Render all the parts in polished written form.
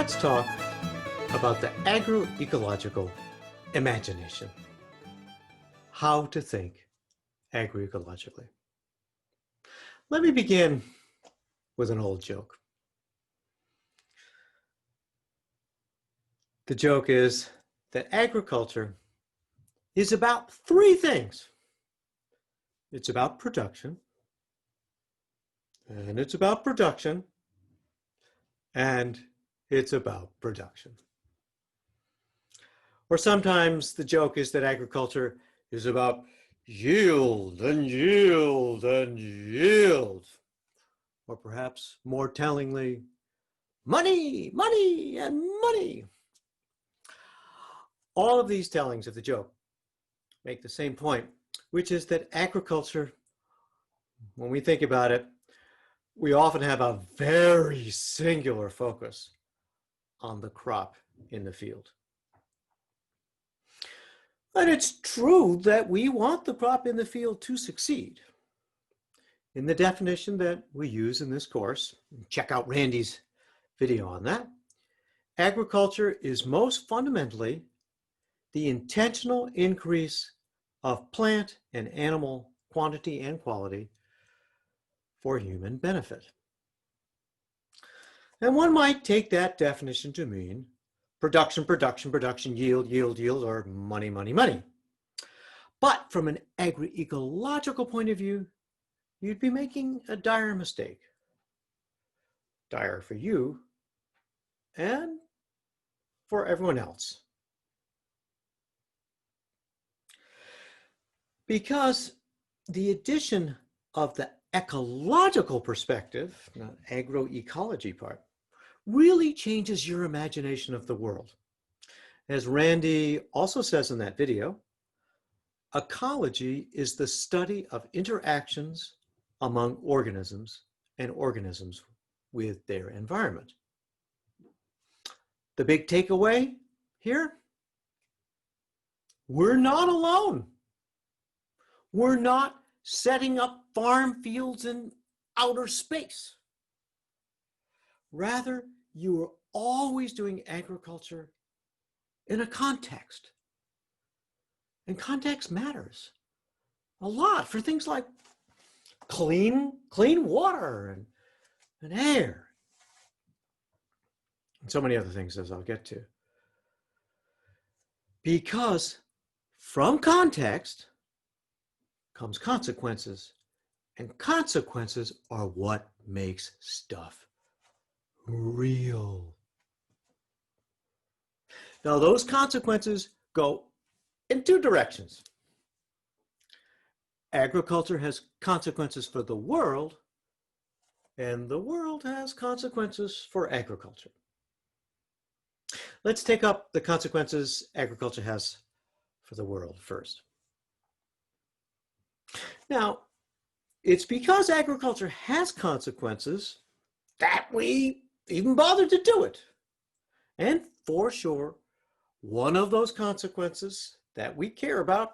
let's talk about the agroecological imagination. How to think agroecologically. Let me begin with an old joke. The joke is that agriculture is about three things. It's about production, and it's about production, and it's about production. Or sometimes the joke is that agriculture is about yield and yield and yield. Or perhaps more tellingly, money, money, and money. All of these tellings of the joke make the same point, which is that agriculture, when we think about it, we often have a very singular focus on the crop in the field. And it's true that we want the crop in the field to succeed. In the definition that we use in this course, check out Randy's video on that, agriculture is most fundamentally the intentional increase of plant and animal quantity and quality for human benefit. And one might take that definition to mean production, production, production, yield, yield, yield, or money, money, money. But from an agroecological point of view, you'd be making a dire mistake. Dire for you and for everyone else. Because the addition of the ecological perspective, not agroecology part, really changes your imagination of the world. As Randy also says in that video, ecology is the study of interactions among organisms and organisms with their environment. The big takeaway here, we're not alone. We're not setting up farm fields in outer space. Rather, you are always doing agriculture in a context. And context matters a lot for things like clean water and air. And so many other things, as I'll get to. Because from context comes consequences, and consequences are what makes stuff real. Now, those consequences go in two directions. Agriculture has consequences for the world, and the world has consequences for agriculture. Let's take up the consequences agriculture has for the world first. Now, it's because agriculture has consequences that we even bother to do it. And for sure, one of those consequences that we care about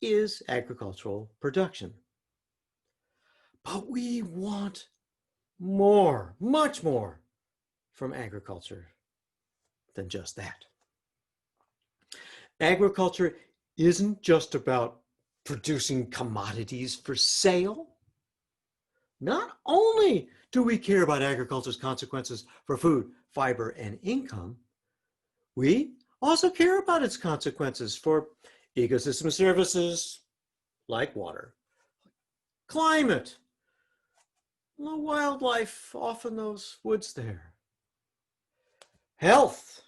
is agricultural production. But we want more, much more from agriculture than just that. Agriculture isn't just about producing commodities for sale. Not only do we care about agriculture's consequences for food, fiber, and income, we also care about its consequences for ecosystem services like water, climate, the wildlife off in those woods there, health,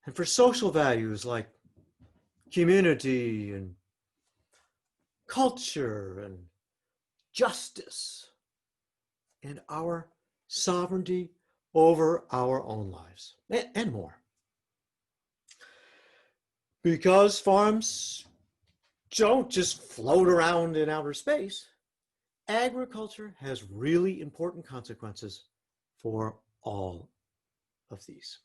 and for social values like community and culture and justice and our sovereignty over our own lives and more. Because farms don't just float around in outer space, agriculture has really important consequences for all of these.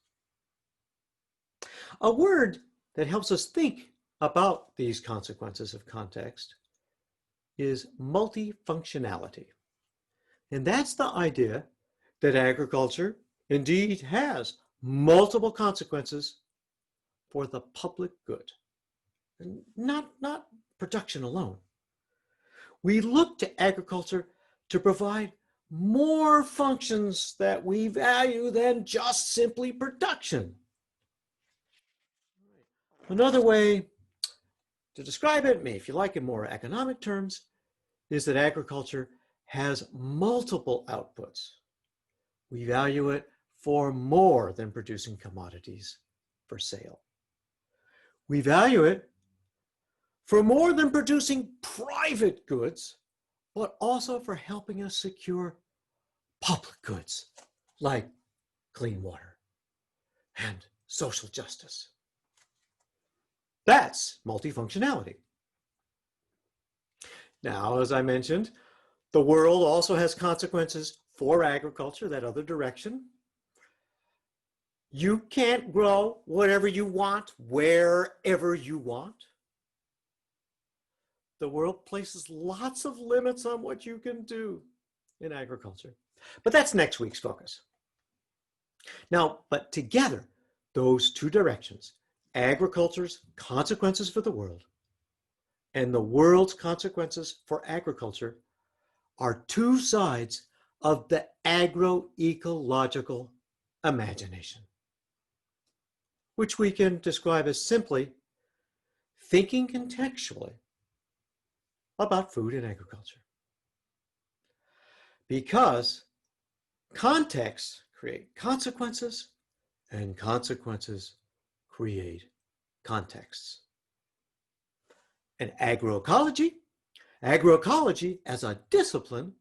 A word that helps us think about these consequences of context is multifunctionality. And that's the idea that agriculture indeed has multiple consequences for the public good, and not production alone. We look to agriculture to provide more functions that we value than just simply production. Another way to describe it, if you like in more economic terms, is that agriculture has multiple outputs. We value it for more than producing commodities for sale. We value it for more than producing private goods, but also for helping us secure public goods like clean water and social justice. That's multifunctionality. Now, as I mentioned, the world also has consequences for agriculture, that other direction. You can't grow whatever you want, wherever you want. The world places lots of limits on what you can do in agriculture. But that's next week's focus. Now, but together, those two directions, agriculture's consequences for the world and the world's consequences for agriculture, are two sides of the agroecological imagination, which we can describe as simply thinking contextually about food and agriculture. Because contexts create consequences, and consequences create contexts. And agroecology as a discipline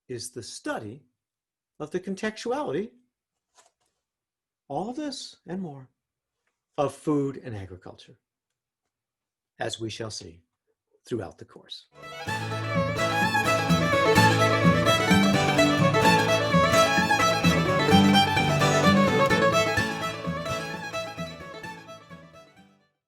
is the study of the contextuality, all this and more, of food and agriculture, as we shall see throughout the course.